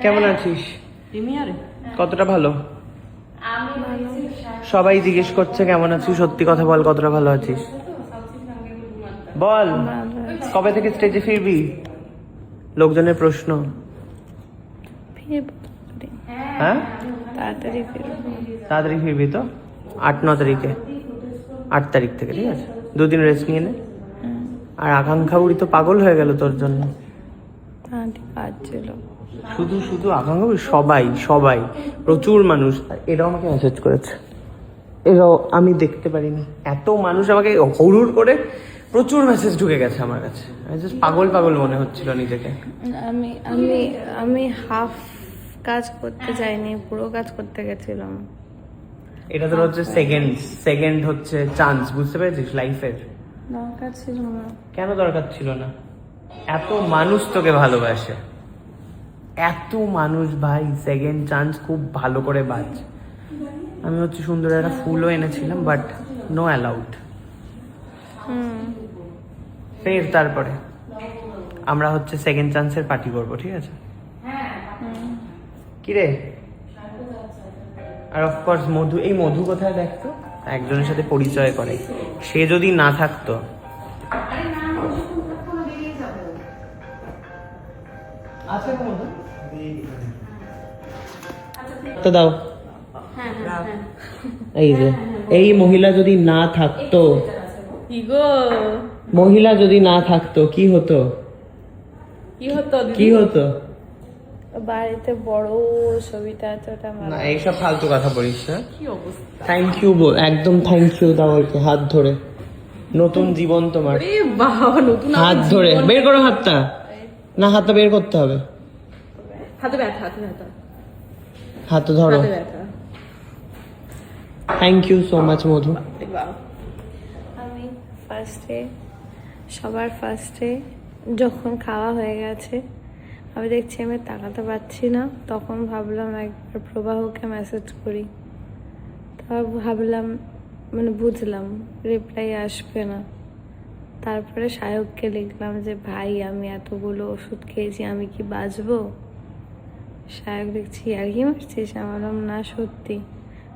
কেমন আছিস? কতটা ভালো? সবাই জিজ্ঞেস করছে কেমন আছিস, সত্যি কথা বল, কতটা ভালো আছিস বল। কবে থেকে স্টেজে ফিরবি? লোকজনের প্রশ্ন। হ্যাঁ, তাড়াতাড়ি ফিরবি তো? 8-9 তারিখে, 8 তারিখ থেকে, ঠিক আছে? 2 দিন রেস্ট নিয়ে নে। আর আকাঙ্ক্ষা বুড়ি তো পাগল হয়ে গেল তোর জন্য। শুধু শুধু আকাঙ্ক্ষা বুড়ি, সবাই সবাই প্রচুর মানুষ, এরাও আমাকে মেসেজ করেছে, এরাও, আমি দেখতে পারিনি, এত মানুষ আমাকে হুড় করে প্রচুর মেসেজ ঢুকে গেছে আমার কাছে। আমি জাস্ট পাগল পাগল মনে হচ্ছিল নিজেকে। আমি আমি আমি হাফ কাজ করতে চাইনি, পুরো কাজ করতে গেছিলাম। এটা তোর হচ্ছে সেকেন্ড হচ্ছে চান্স, বুঝতে পেরেছিস লাইফের। দরকার ছিল না। কেন দরকার ছিল না? এত মানুষ তোকে ভালোবাসে, এত মানুষ ভাই, সেকেন্ড চান্স খুব ভালো করে বাজ। আমি হচ্ছে সুন্দর একটা ফুলও এনেছিলাম, বাট নো অ্যালাউড। ফের তারপরে আমরা হচ্ছে সেকেন্ড চান্সের পার্টি করবো, ঠিক আছে? কিরে, আর অফকোর্স মধু, এই মধু কোথায় দেখতো, একজনের সাথে পরিচয় করে, সে যদি না থাকতো। তো দাও, এই যে এই মহিলা যদি না থাকতো, মহিলা যদি না থাকতো কি হতো? কি হতো? বাড়িতে বড় ছবিটা এতটা না, এইসব ফালতু কথা বলিস না। থ্যাংক ইউ বল, একদম থ্যাংক ইউ দাও ওকে, হাত ধরে। নতুন জীবন তোমার। হাত ধরে বের করো হাতটা। না, হাতটা বের করতে হবে। হাতে ব্যথা, হাত ধরো। থ্যাংক ইউ সো মাচ মধু। আমি সবার ফার্স্টে যখন খাওয়া হয়ে গেছে, আমি দেখছি আমি তাকাতে পারছি না, তখন ভাবলাম একবার প্রবাহকে মেসেজ করি। তারপর ভাবলাম, মানে বুঝলাম রিপ্লাই আসবে না। তারপরে সায়ককে লিখলাম যে ভাই আমি এতগুলো ওষুধ খেয়েছি, আমি কি বাঁচবো? সায়ক দেখছি আর কি মারছিস? আমি বললাম না সত্যি।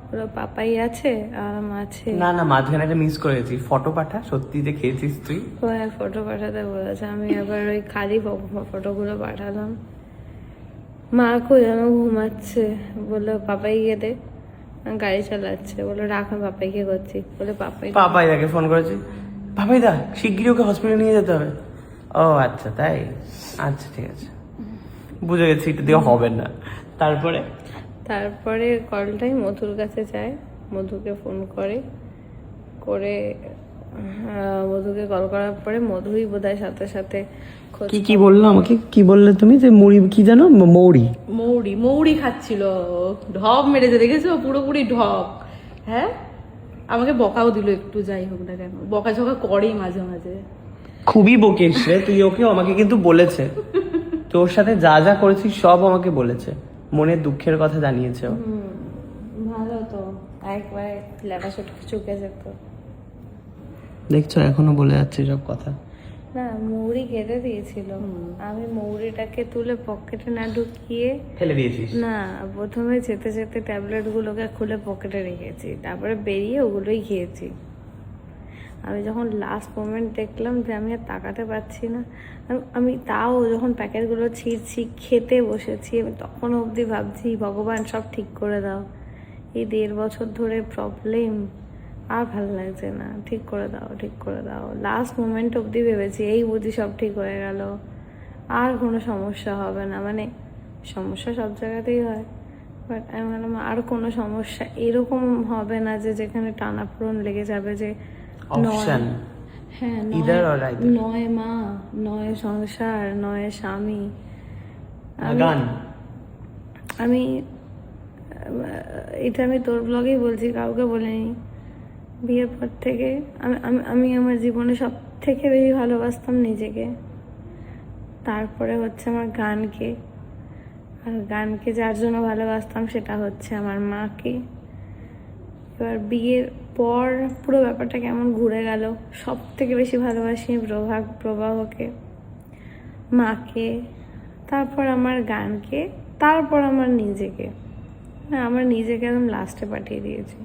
বললো পাপাই আছে? আর আছে। না না, মাঝখানে একটা মিস করেছি, ফটো পাঠা, সত্যি যে খেয়েছিস তুই। ও হ্যাঁ, ফটো পাঠাতে বলেছে। আমি আবার ওই খালি ফটোগুলো পাঠালাম। মা কই, যেন ঘুমাচ্ছে, বললো পাপাই গিয়ে দে, গাড়ি চালাচ্ছে, বললো রাখ আমি পাপাইকে করছি, বলে পাপাই দাকে ফোন করেছি, পাপাই দা শিগগিরই ওকে হসপিটালে নিয়ে যেতে হবে। ও আচ্ছা তাই, আচ্ছা ঠিক আছে, বুঝে গেছি, এটা দিয়ে হবে না। তারপরে কলটাই মধুর কাছে যায়, মধুকে ফোন করে মধুকে কল করার পরে মধুই বোধহয় সাথে সাথে কি বললো আমাকে, কি বললে তুমি যে মুড়ি কি জানো, মৌরি খাচ্ছিল, ঢপ মেরেছে, দেখেছো? পুরোপুরি ঢপ। হ্যাঁ, আমাকে বকাও দিল একটু, যাই হোক না কেন, বকাঝকা করেই মাঝে মাঝে। খুবই বকিস রে তুই ওকে, আমাকে কিন্তু বলেছে তোর সাথে যা যা করেছিস সব আমাকে বলেছে, মনের দুঃখের কথা জানিয়েছে। ভালো তো, একবার লেখা চুকে যেত। দেখছো এখনো বলে যাচ্ছে সব কথা। না, মৌরি খেতে দিয়েছিল, আমি মৌরিটাকে তুলে পকেটে না ঢুকিয়ে ফেলে দিয়েছিস? না, প্রথমে যেতে যেতে ট্যাবলেট গুলোকে খুলে পকেটে রেখেছি, তারপরে বেরিয়ে ওগুলোই খেয়েছি। আমি যখন লাস্ট মোমেন্ট দেখলাম যে আমি আর তাকাতে পারছি না, আমি তাও যখন প্যাকেটগুলো ছিঁড়ছি, খেতে বসেছি, আমি তখন অবধি ভাবছি ভগবান সব ঠিক করে দাও, এই 1.5 বছর ধরে প্রবলেম, আর ভালো লাগছে না, ঠিক করে দাও। লাস্ট মোমেন্ট অবধি ভেবেছি এই বুঝি সব ঠিক হয়ে গেল, আর কোনো সমস্যা হবে না। মানে সমস্যা সব জায়গাতেই হয়, বাট আমি ভাবলাম আর কোনো সমস্যা এরকম হবে না যে যেখানে টানাপোড়েন লেগে যাবে, যে হ্যাঁ, নয় মা, নয় সংসার, নয় স্বামী। আমি এটা আমি তোর ব্লগেই বলছি, কাউকে বলিনি। বিয়ের পর থেকে আমি আমার জীবনে সব থেকে বেশি ভালোবাসতাম নিজেকে, তারপরে হচ্ছে আমার গানকে, আর গানকে যার জন্য ভালোবাসতাম সেটা হচ্ছে আমার মাকে। এবার বিয়ের পর পুরো ব্যাপারটা কেমন ঘুরে গেল, সব থেকে বেশি ভালোবাসি প্রবাহকে, মাকে, তারপর আমার গানকে, তারপর আমার নিজেকে। আমার নিজেকে একদম লাস্টে পাঠিয়ে দিয়েছি।